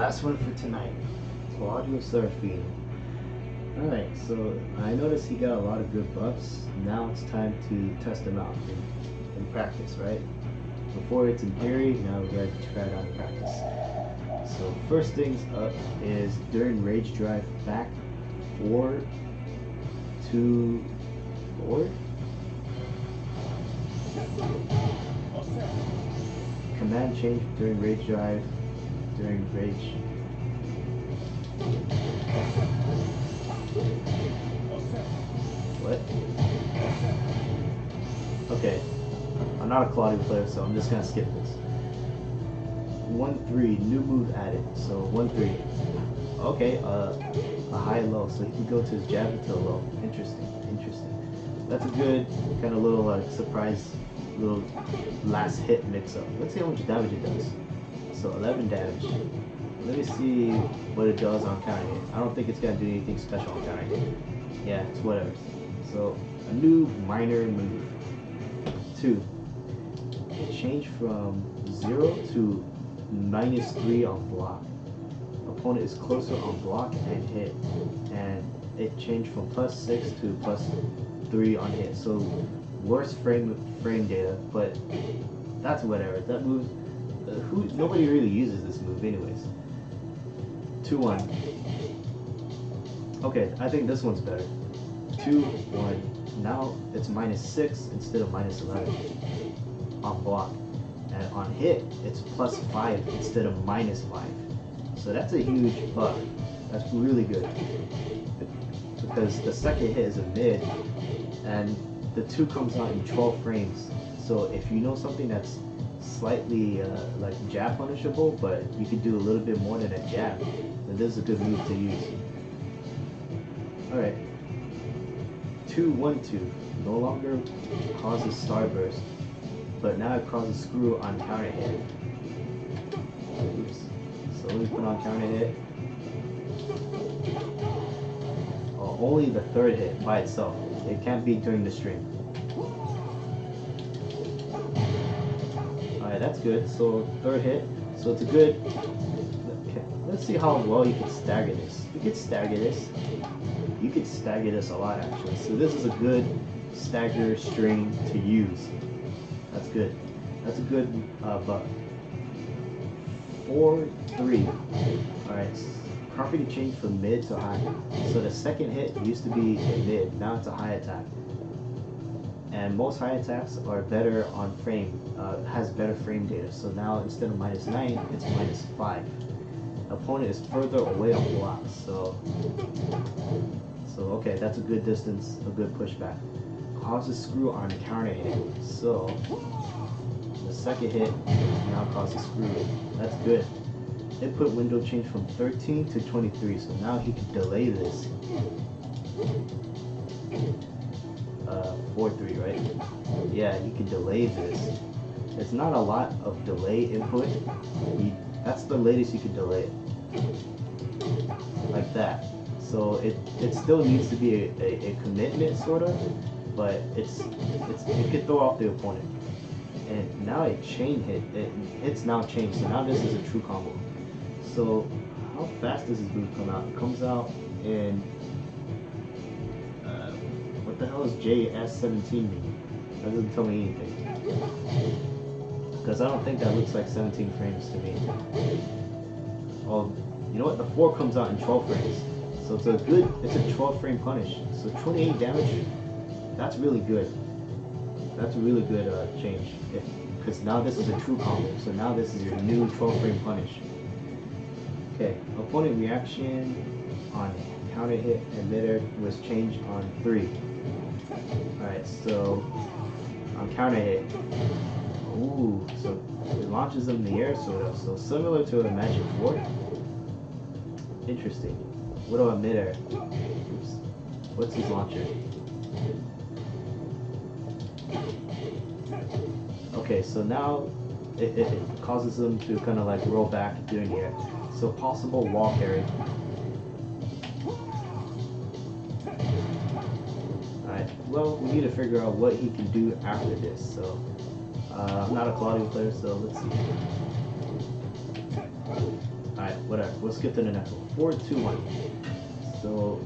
last one for tonight. Claudio Serafino. Alright, so I noticed he got a lot of good buffs. Now it's time to test them out in practice, right? Before it's in theory, now we're ready to try it out in practice. So first things up is during Rage Drive back 4 to forward. Command change during Rage Drive, during Rage. What? Okay, I'm not a Claudio player, so I'm just gonna skip this. 1-3, new move added. So 1-3. Okay, a high low, so he can go to his jab into a low. Interesting. That's a good kind of little surprise, little last hit mix up. Let's see how much damage it does. So 11 damage. Let me see what it does on counter hit. I don't think it's gonna do anything special on counter hit. Yeah, it's whatever. So a new minor move. 2. It changed from 0 to -3 on block. Opponent is closer on block and hit, and it changed from +6 to +3 on hit. So worse frame data, but that's whatever. That move, nobody really uses this move anyways. 2-1. Okay, I think this one's better. 2-1. Now it's -6 instead of -11 on block, and on hit it's +5 instead of -5. So that's a huge buff. That's really good, because the second hit is a mid, and the 2 comes out in 12 frames. So if you know something that's slightly like jab punishable, but you could do a little bit more than a jab, then this is a good move to use. Alright. 2-1-2 no longer causes Starburst, but now it causes screw on counter hit. Oops. So let me put on counter hit. Oh, only the third hit by itself. It can't be during the stream. Alright, that's good. So third hit. So it's a good. Okay. Let's see how well you can stagger this. You could stagger this. You could stagger this a lot actually. So this is a good stagger string to use. That's good. That's a good buff. 4-3. Alright. Property change from mid to high. So the second hit used to be a mid. Now it's a high attack. And most high attacks are better on frame. Has better frame data. So now instead of -9, it's -5. Opponent is further away on blocks. So okay, that's a good distance, a good pushback. Causes screw on counter hit. So the second hit now causes screw. That's good. Input window changed from 13 to 23, so now he can delay this. 4-3, right? Yeah, you can delay this. It's not a lot of delay input. That's the latest you can delay it. Like that. So it still needs to be a commitment sort of, but it could throw off the opponent. And now it chain hit. It's now changed. So now this is a true combo. So how fast does this move come out? It comes out in what the hell is JS17 mean? That doesn't tell me anything. Because I don't think that looks like 17 frames to me. Oh, you know what? The 4 comes out in 12 frames. So it's a 12 frame punish. So 28 damage, that's really good. That's a really good change. Because now this is a true combo. So now this is your new 12 frame punish. Okay, opponent reaction on counter hit emitter was changed on 3. Alright, so on counter hit. Ooh, so it launches them in the air sort of. So similar to a Magic 4. Interesting. What about midair? Oops. What's his launcher? Okay, so now it causes them to kind of like roll back during the air. So possible wall carry. Alright, well, we need to figure out what he can do after this. So I'm not a Claudio player, so let's see. Alright, whatever. We'll skip to the next one. 4, 2, 1. So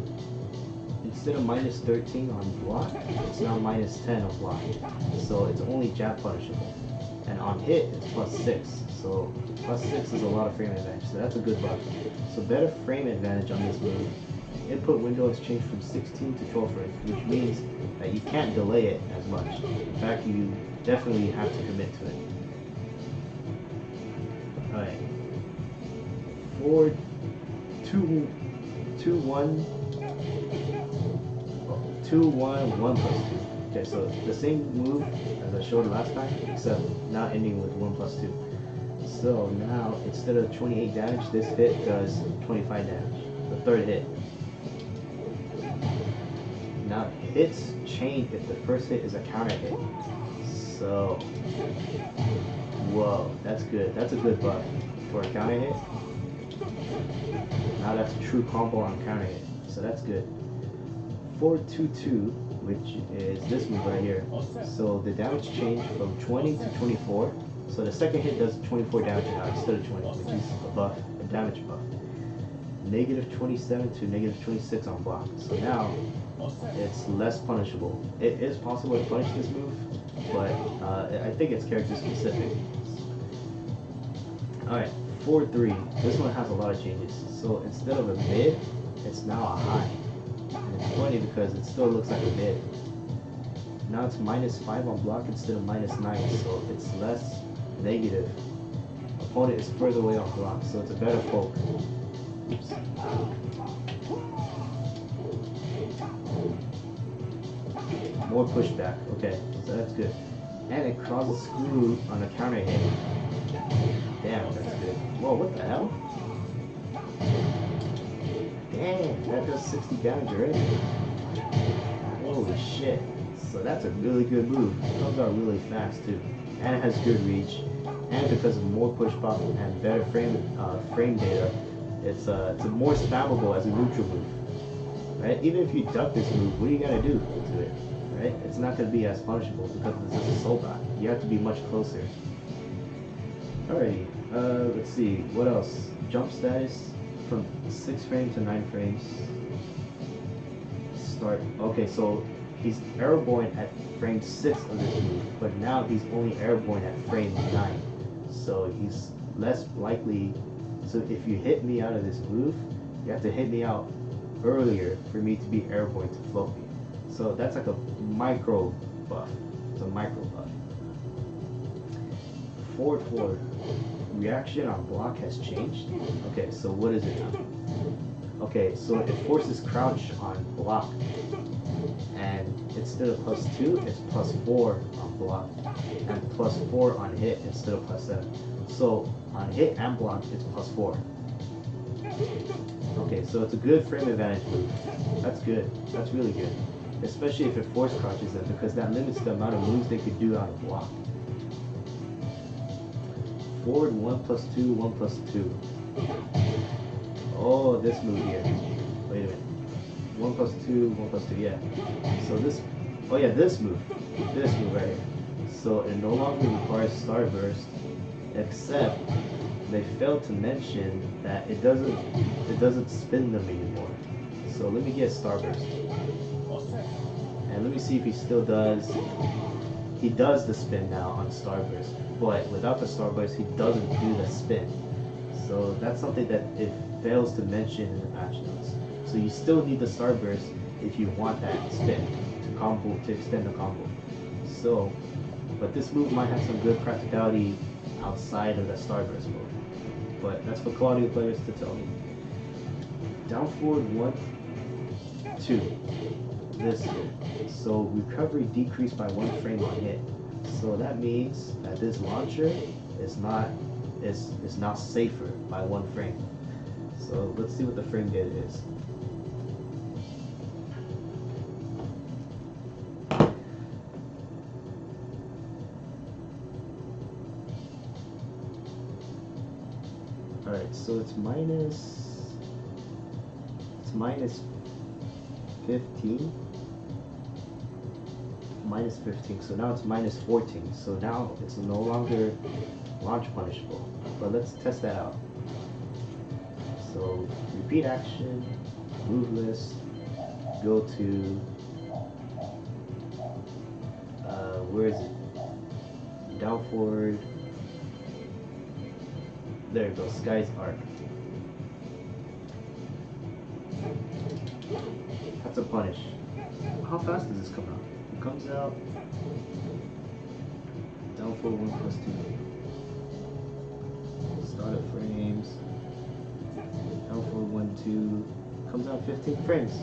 instead of minus 13 on block, it's now minus 10 on block. So it's only jab punishable. And on hit, it's plus 6. So plus 6 is a lot of frame advantage. So that's a good buff. So better frame advantage on this move. Input window has changed from 16 to 12 frames, which means that you can't delay it as much. In fact, you definitely have to commit to it. Alright. 4, 2, 2, 1. 2, 1, 1 plus 2. Okay, so the same move as I showed last time, except now ending with 1 plus 2. So now, instead of 28 damage, this hit does 25 damage. The third hit. Now, hits change if the first hit is a counter hit. So, whoa, that's good. That's a good buff for a counter hit. Now that's a true combo on counter hit. So that's good. 4, 2, 2, which is this move right here. So the damage changed from 20 to 24. So the second hit does 24 damage now instead of 20, which is a buff, a damage buff. Negative 27 to negative 26 on block. So now it's less punishable. It is possible to punish this move, but I think it's character specific. Alright, 4, 3. This one has a lot of changes. So instead of a mid, it's now a high. And it's funny because it still looks like a mid. Now it's minus 5 on block instead of minus 9, so it's less negative. Opponent is further away on block, so it's a better poke. Oops. More pushback, okay, so that's good. And it crosses screw on a counter hit. Damn, that's good. Whoa, what the hell? Damn, that does 60 damage already. Holy shit. So that's a really good move. Those are really fast too. And it has good reach. And because of more push pop and better frame data, it's more spammable as a neutral move. Right? Even if you duck this move, what do you gotta do to it? Right? It's not gonna be as punishable because this is a soul back. You have to be much closer. Alrighty. Let's see. What else? Jump status from 6 frames to 9 frames. Start. Okay, so he's airborne at frame 6 of this move, but now he's only airborne at frame 9. So he's less likely. So if you hit me out of this move, you have to hit me out earlier for me to be airborne to float me. So that's like a micro buff. It's a micro buff. 4, 4. Reaction on block has changed. Okay, so what is it now? Okay, so it forces crouch on block. And instead of plus 2, it's plus 4 on block. And plus 4 on hit instead of plus 7. So on hit and block, it's plus 4. Okay, so it's a good frame advantage move. That's good. That's really good. Especially if it force crouches them, because that limits the amount of moves they could do out of block. Forward 1 plus 2, 1 plus 2. Oh, this move here. Wait a minute. 1 plus 2, 1 plus 2, yeah. So this, oh yeah, this move right here. So it no longer requires Starburst, except they failed to mention that it doesn't spin them anymore. So let me get Starburst. And let me see if he still does. He does the spin now on Starburst, but without the Starburst, he doesn't do the spin. So that's something that it fails to mention in the patch notes. So you still need the Starburst if you want that spin to extend the combo. So, but this move might have some good practicality outside of the Starburst mode. But that's for Claudio players to tell me. Down forward 1, 2. This here. So recovery decreased by 1 frame on hit. So that means that this launcher is now safer by 1 frame. So let's see what the frame data is. Alright, so it's minus 15. Minus 15, so now it's minus 14. So now it's no longer launch punishable. But let's test that out. So repeat action, move list, go to where is it? Down forward. There it goes, Sky's Arc. That's a punish. How fast does this come out? It comes out down forward 1+2. Start at frames. Down forward 1, 2. Comes out 15 frames.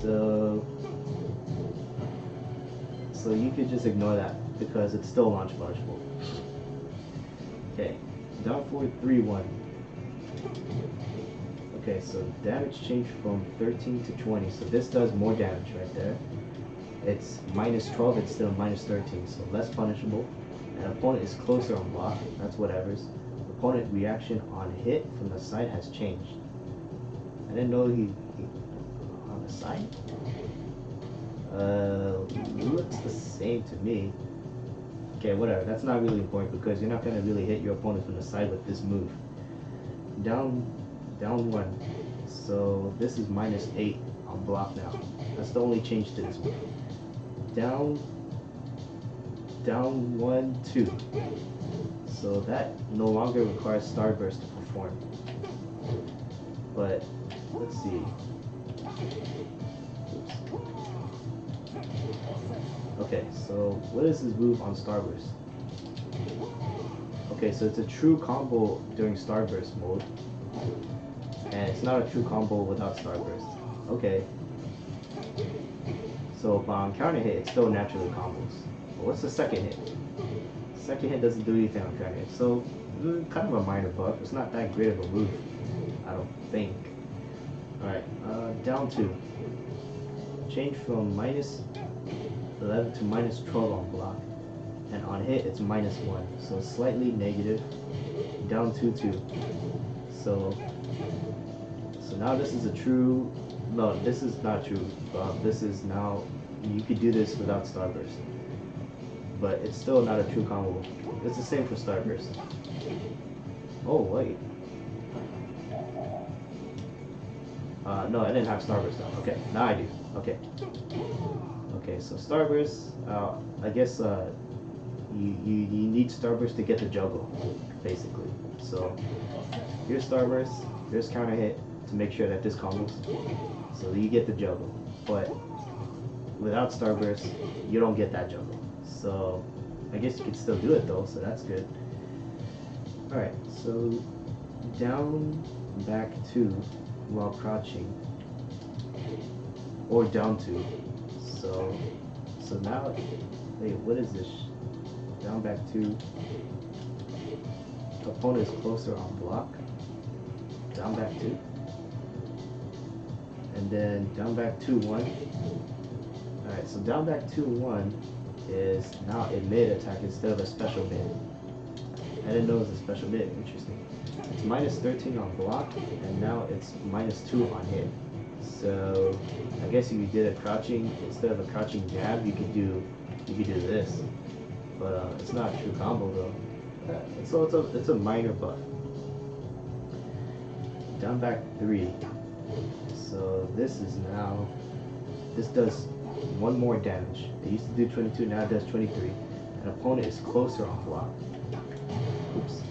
So you could just ignore that because it's still launch punishable. Okay, down forward 3, 1. Okay, so damage changed from 13 to 20, so this does more damage right there. It's -12, it's still -13, so less punishable. And opponent is closer on block, that's whatever's. Opponent reaction on hit from the side has changed. I didn't know he on the side? Looks the same to me. Okay, whatever, that's not really important because you're not going to really hit your opponent from the side with this move. Down 1, so this is -8 on block now. That's the only change to this move. Down 1, 2. So that no longer requires Starburst to perform. But let's see. Oops. Okay, so what is his move on Starburst? Okay, so it's a true combo during Starburst mode. And it's not a true combo without Starburst. Okay. So on counter hit, it's still naturally combos. But what's the second hit? Second hit doesn't do anything on counter hit. So kind of a minor buff. It's not that great of a move, I don't think. Alright, down 2. Change from -11 to -12 on block. And on hit, it's -1. So slightly negative. Down 2, 2. So now this is a true, no, this is not true. This is now, you could do this without Starburst. But it's still not a true combo. It's the same for Starburst. Oh, wait. No, I didn't have Starburst on. Okay, now I do. Okay. Okay, so Starburst, I guess you need Starburst to get the juggle, basically. So here's Starburst, here's counter hit to make sure that this combos. So you get the juggle. But without Starburst, you don't get that juggle. So I guess you could still do it though, so that's good. Alright, so down, back 2 while crouching. Or down 2. So now, wait, what is this? Down, back 2. Opponent is closer on block. Down, back 2. And then down, back 2, 1. Alright, so down, back 2, 1 is now a mid attack instead of a special mid. I didn't know it was a special mid. Interesting. It's -13 on block, and now it's -2 on hit. So I guess if you did a crouching instead of a crouching jab, you could do this. But it's not a true combo though. So it's a minor buff. Down, back 3. So this does 1 more damage. It used to do 22, now it does 23. An opponent is closer on block. Oops.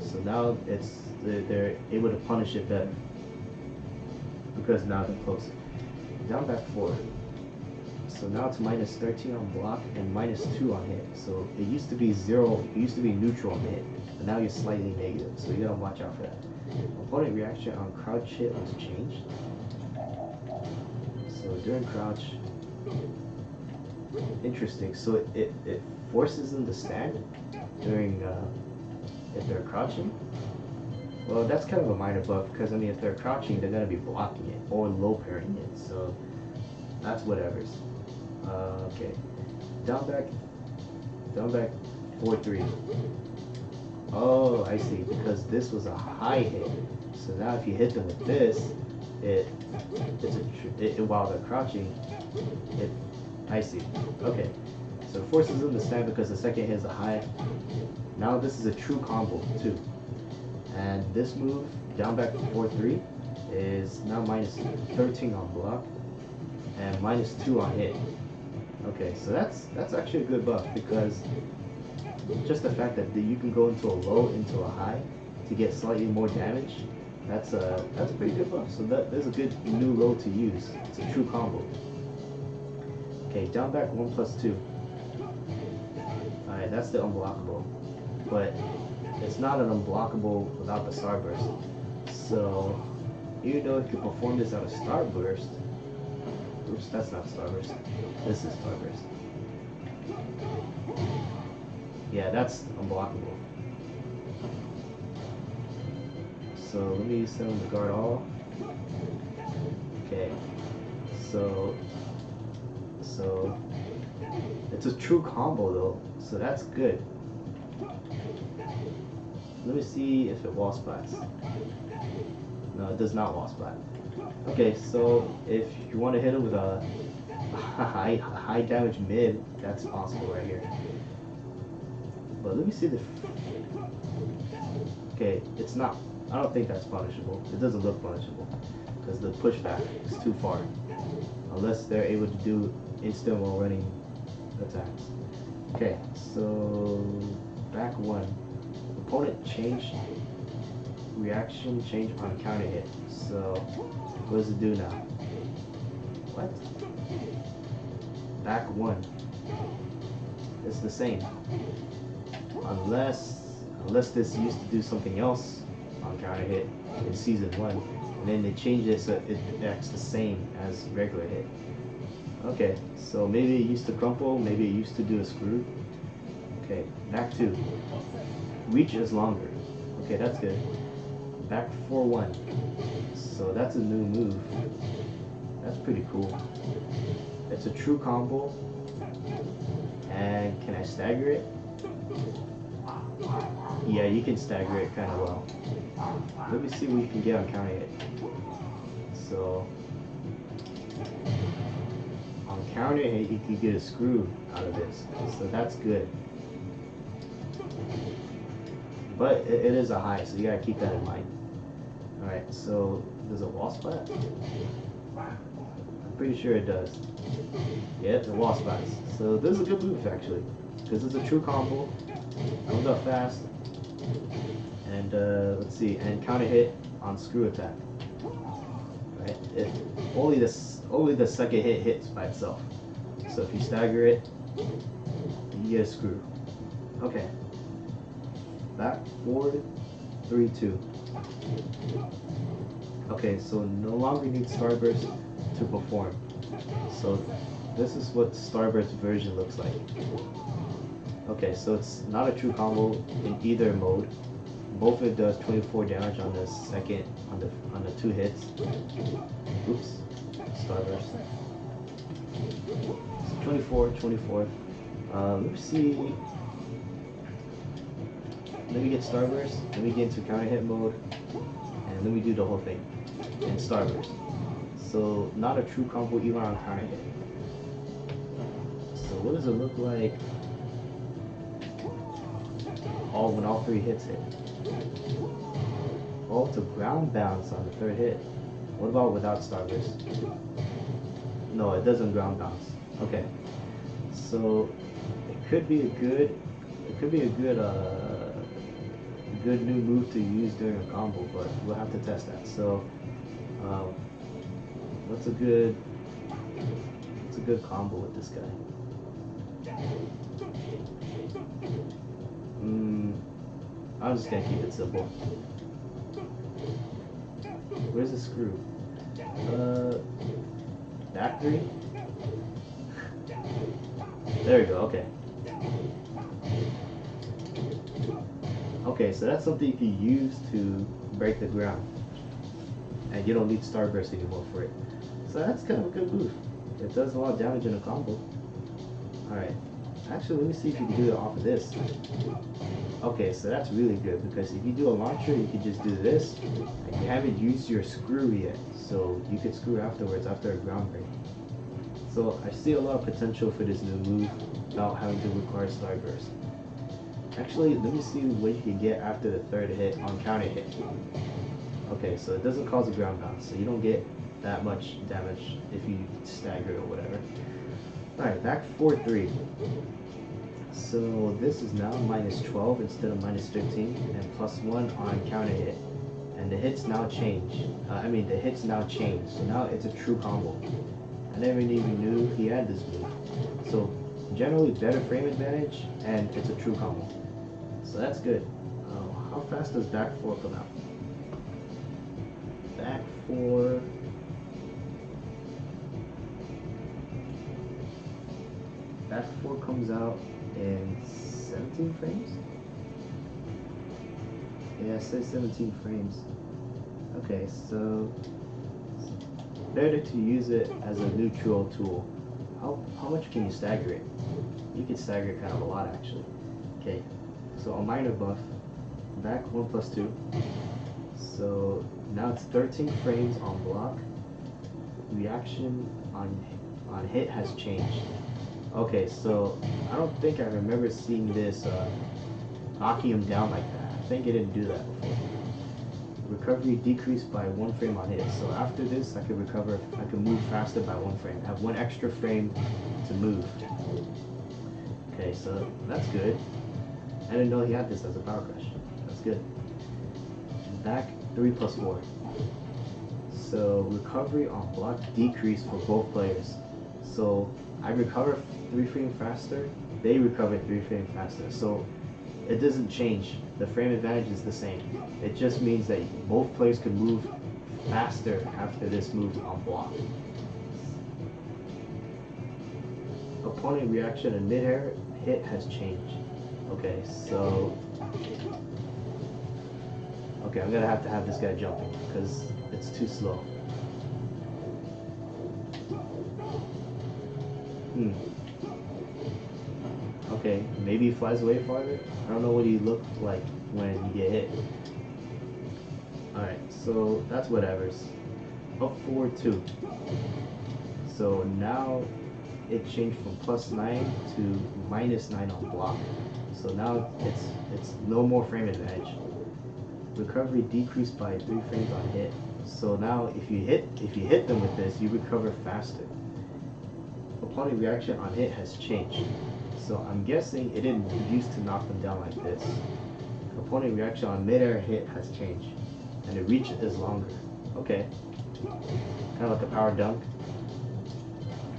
So now they're able to punish it better because now they're closer. Down, back 4. So now it's -13 on block and -2 on hit. So it used to be 0. It used to be neutral on hit, but now you're slightly negative. So you gotta watch out for that. Opponent reaction on crouch hit was changed. So during crouch, interesting. So it forces them to stand during if they're crouching. Well, that's kind of a minor buff because I mean, if they're crouching, they're gonna be blocking it or low parrying it. So that's whatever's. Okay, down, back 4, 3. Oh, I see. Because this was a high hit. So now if you hit them with this, while they're crouching, I see. Okay. So it forces them to stand because the second hit is a high. Now this is a true combo too. And this move down back 4-3 is now minus 13 on block and minus 2 on hit. Okay, so that's actually a good buff because just the fact that you can go into a low into a high to get slightly more damage, that's a pretty good buff. So there's a good new low to use. It's a true combo. Okay, down back 1+2. Alright, that's the unblockable. But it's not an unblockable without the Starburst. So even though it can perform this out of Starburst, oops, that's not Starburst. This is Starburst. Yeah, that's unblockable. So let me send him the guard all. Okay. So it's a true combo though, so that's good. Let me see if it wall splats. No, it does not wall splat. Okay, so if you want to hit him with a high damage mid, that's possible right here. But let me see the. Okay, it's not. I don't think that's punishable. It doesn't look punishable because the pushback is too far. Unless they're able to do instant while running attacks. Okay, so back 1. Opponent change reaction change on counter hit. So what does it do now? What? Back 1. It's the same. Unless this used to do something else on counter hit in season 1, and then they changed it so it acts the same as regular hit. Okay, so maybe it used to crumple, maybe it used to do a screw. Okay, back 2. Reach is longer. Okay, that's good. Back 4-1. So that's a new move. That's pretty cool. It's a true combo. And can I stagger it? Yeah, you can stagger it kind of well. Let me see what you can get on counter hit. So on counter hit, you can get a screw out of this. So that's good. But it is a high, so you gotta keep that in mind. Alright, so does it wall splat? I'm pretty sure it does. Yeah, the wall splats. So this is a good move actually, because it's a true combo. Comes up fast, and let's see, and counter hit on screw attack. Right, only the second hit hits by itself. So if you stagger it, you get a screw. Okay. Back forward, 3-2. Okay, so no longer need Starburst to perform. So this is what Starburst version looks like. Okay, so it's not a true combo in either mode. Both it does 24 damage on the second, on the 2 hits. Oops, Starburst. So 24. Let me see. Let me get Starburst, let me get into counter hit mode, and let me do the whole thing in Starburst. So not a true combo even on counter hit. So what does it look like when all 3 hits hit? Oh, it's a ground bounce on the 3rd hit. What about without Starburst? No, it doesn't ground bounce. Okay. So it could be a good good new move to use during a combo, but we'll have to test that. So what's a good combo with this guy? I'm just gonna keep it simple. Where's the screw? Back 3? There we go, okay. Okay, so that's something you can use to break the ground. And you don't need Starburst anymore for it. So that's kind of a good move. It does a lot of damage in a combo. Alright. Actually, let me see if you can do it off of this. Okay, so that's really good, because if you do a launcher, you can just do this, and you haven't used your screw yet, so you could screw afterwards after a ground break. So I see a lot of potential for this new move without having to require Starburst. Actually, let me see what you can get after the 3rd hit on counter hit. Okay, so it doesn't cause a ground pound, so you don't get that much damage if you stagger or whatever. Alright, back 4-3. So this is now minus 12 instead of minus 15, and plus 1 on counter hit. And the hits now change. The hits now change. So now it's a true combo. I never even knew he had this move. So generally better frame advantage, and it's a true combo. So that's good. How fast does back 4 come out? Back 4. Back 4 comes out in 17 frames? Yeah, it says 17 frames. Okay, so better to use it as a neutral tool. How much can you stagger it? You can stagger it kind of a lot actually. Okay, so a minor buff, back 1 plus 2. So now it's 13 frames on block. Reaction on hit has changed. Okay, so I don't think I remember seeing this knocking him down like that. I think it didn't do that before. Recovery decreased by 1 frame on hit. So after this, I could move faster by 1 frame. I have 1 extra frame to move. Okay, so that's good. I didn't know he had this as a power crush. That's good. Back 3 plus 4. So recovery on block decreased for both players. So I recover 3 frames faster, they recover 3 frames faster. So it doesn't change. The frame advantage is the same. It just means that both players can move faster after this move on block. Opponent reaction in mid-air hit has changed. Okay, so I'm gonna have to have this guy jumping because it's too slow. Okay, maybe he flies away farther. I don't know what he looked like when you get hit. Alright, so that's whatever's. Up 4-2. So now it changed from +9 to -9 on block. So now it's no more frame advantage. Recovery decreased by 3 frames on hit. So now if you hit them with this, you recover faster. Opponent reaction on hit has changed. So I'm guessing it didn't used to knock them down like this. Opponent reaction on mid-air hit has changed. And the reach is longer. Okay. Kind of like a power dunk.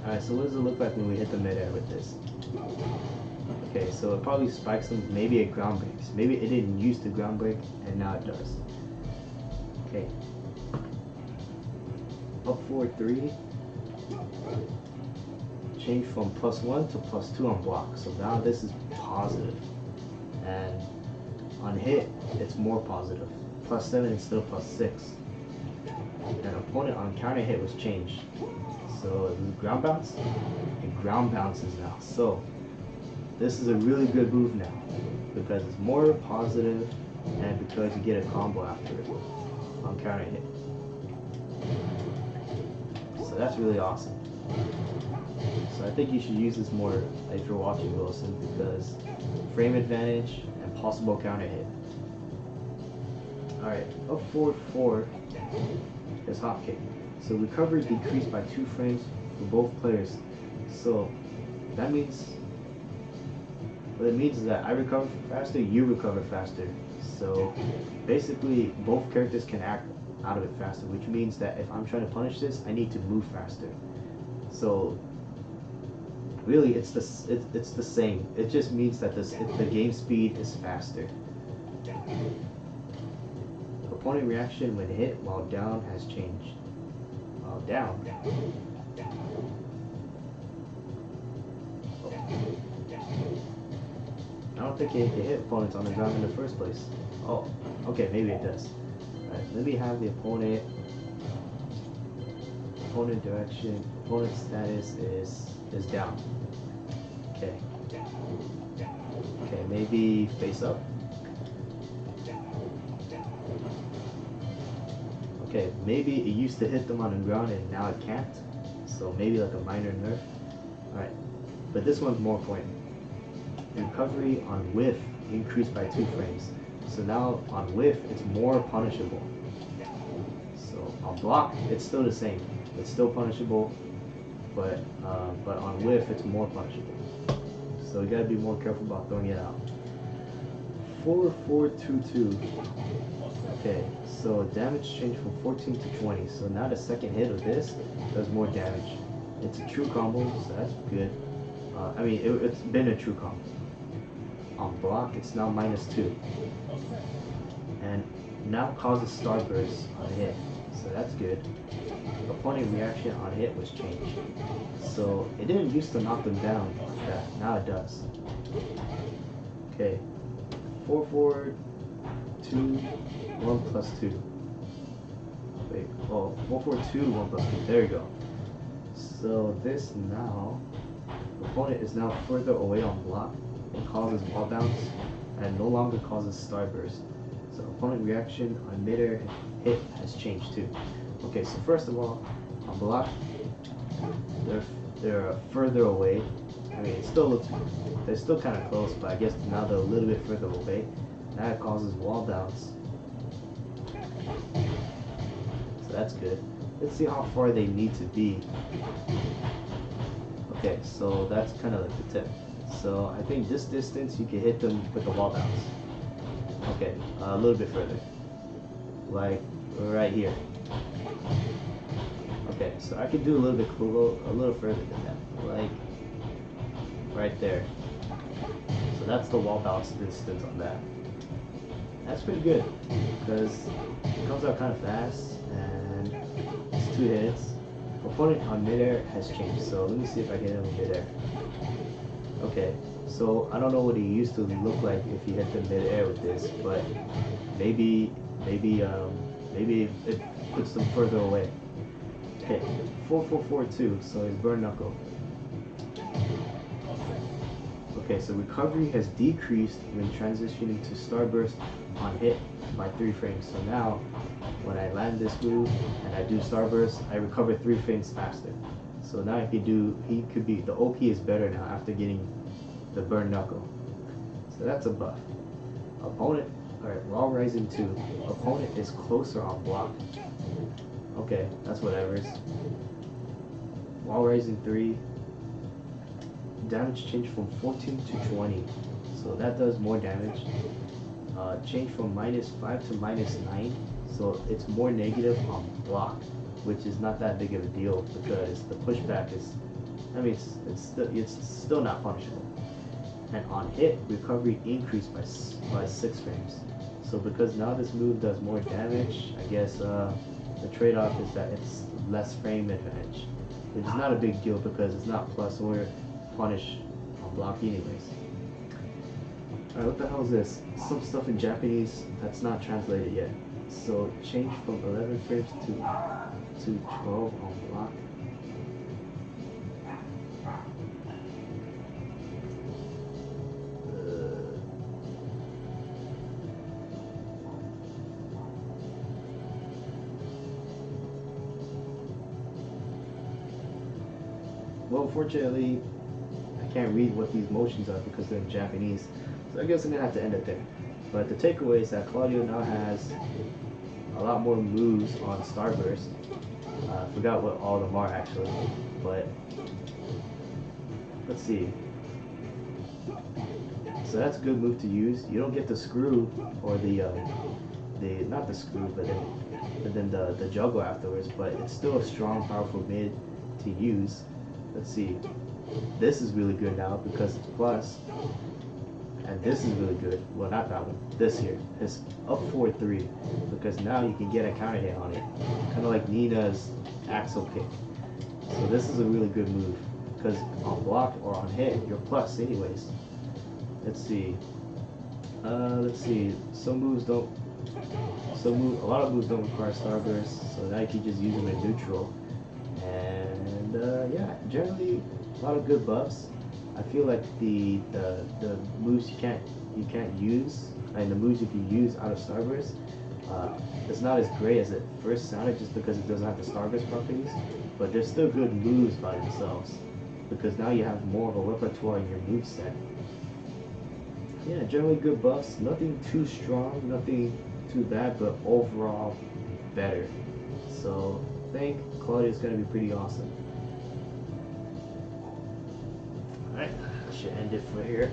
Alright, so what does it look like when we hit the mid-air with this? Okay, so it probably spikes them, maybe it ground breaks. Maybe it didn't used to ground break, and now it does. Okay. Up 4-3. Change from +1 to +2 on block. So now this is positive. And on hit, it's more positive. +7 instead of +6. And opponent on counter hit was changed. So this is ground bounce, and ground bounces now. So this is a really good move now because it's more positive and because you get a combo after it on counter hit. So that's really awesome. So I think you should use this more if you're watching Wilson because frame advantage and possible counter hit. Alright, up 4-4 is hop kick. So recovery decreased by 2 frames for both players. So that means what it means is that I recover faster, you recover faster. So basically both characters can act out of it faster, which means that if I'm trying to punish this, I need to move faster. So really it's the same. It just means that the game speed is faster. Opponent reaction when hit while down has changed. While down. I don't think it hit opponents on the ground in the first place. Oh, okay, maybe it does. Alright, let me have the opponent direction. Opponent status is down. Okay. Okay, maybe face up. Okay, maybe it used to hit them on the ground and now it can't. So maybe like a minor nerf. Alright, but this one's more important. Recovery on whiff increased by 2 frames. So now on whiff, it's more punishable. On block, it's still the same. It's still punishable, but on whiff, it's more punishable. So you gotta be more careful about throwing it out. 4-4-2-2. Okay, so damage changed from 14 to 20. So now the second hit of this does more damage. It's a true combo, so that's good. I mean, it's been a true combo. On block, it's now -2. And now causes Starburst on hit, so that's good. Opponent reaction on hit was changed. So it didn't used to knock them down like that, now it does. Okay, 4-4-2, 1 plus 2. Wait, oh, 4-4-2, 1 plus 2, there you go. So this now, opponent is now further away on block. It causes wall bounce and no longer causes Starburst. So opponent reaction on midair hit has changed too. Okay, so first of all, on block, they're further away. I mean, it still looks, they're still kind of close, but I guess now they're a little bit further away. That causes wall bounce. So that's good. Let's see how far they need to be. Okay, so that's kind of like the tip. So I think this distance you can hit them with the wall bounce. Okay, a little bit further. Like right here. Okay, so I could do a little bit cool, a little further than that. Like right there. So that's the wall bounce distance on that. That's pretty good because it comes out kind of fast and it's 2 hits. Opponent on midair has changed, so let me see if I can hit him in midair. Okay, so I don't know what he used to look like if he hit the midair with this, but maybe it puts them further away. Okay, 4-4-4-2, so his burn knuckle. Okay, so recovery has decreased when transitioning to Starburst on hit by 3 frames. So now, when I land this move and I do Starburst, I recover 3 frames faster. So now the OP is better now after getting the burn knuckle. So that's a buff. Opponent, alright, Wall Rising 2. Opponent is closer on block. Okay, that's whatever. Wall Rising 3. Damage changed from 14 to 20. So that does more damage. Change from -5 to -9. So it's more negative on block, which is not that big of a deal because the pushback is, I mean, it's still not punishable. And on hit, recovery increased by 6 frames. So because now this move does more damage, I guess the trade-off is that it's less frame advantage, which is not a big deal because it's not plus or punish on block anyways. Alright, what the hell is this? Some stuff in Japanese that's not translated yet. So change from 11 frames to 12 on block. Well, unfortunately, I can't read what these motions are because they're in Japanese. So I guess I'm gonna have to end it there. But the takeaway is that Claudio now has a lot more moves on Starburst. I forgot what all of them are actually, but let's see. So that's a good move to use. You don't get the screw or the not the screw, but then the juggle afterwards. But it's still a strong, powerful mid to use. Let's see. This is really good now because it's plus. And this is really good. Well, not that one. This here. It's up 4-3 because now you can get a counter hit on it. Kind of like Nina's axle kick. So this is a really good move because on block or on hit, you're plus anyways. Let's see. Let's see. A lot of moves don't require Starburst, so now you can just use them in neutral. And yeah, generally a lot of good buffs. I feel like the moves you can't use, and the moves you can use out of Starburst, it's not as great as it first sounded just because it doesn't have the Starburst properties, but they're still good moves by themselves because now you have more of a repertoire in your moveset. Yeah, generally good buffs, nothing too strong, nothing too bad, but overall better. So I think Claudio's gonna be pretty awesome. Alright, that should end it for here.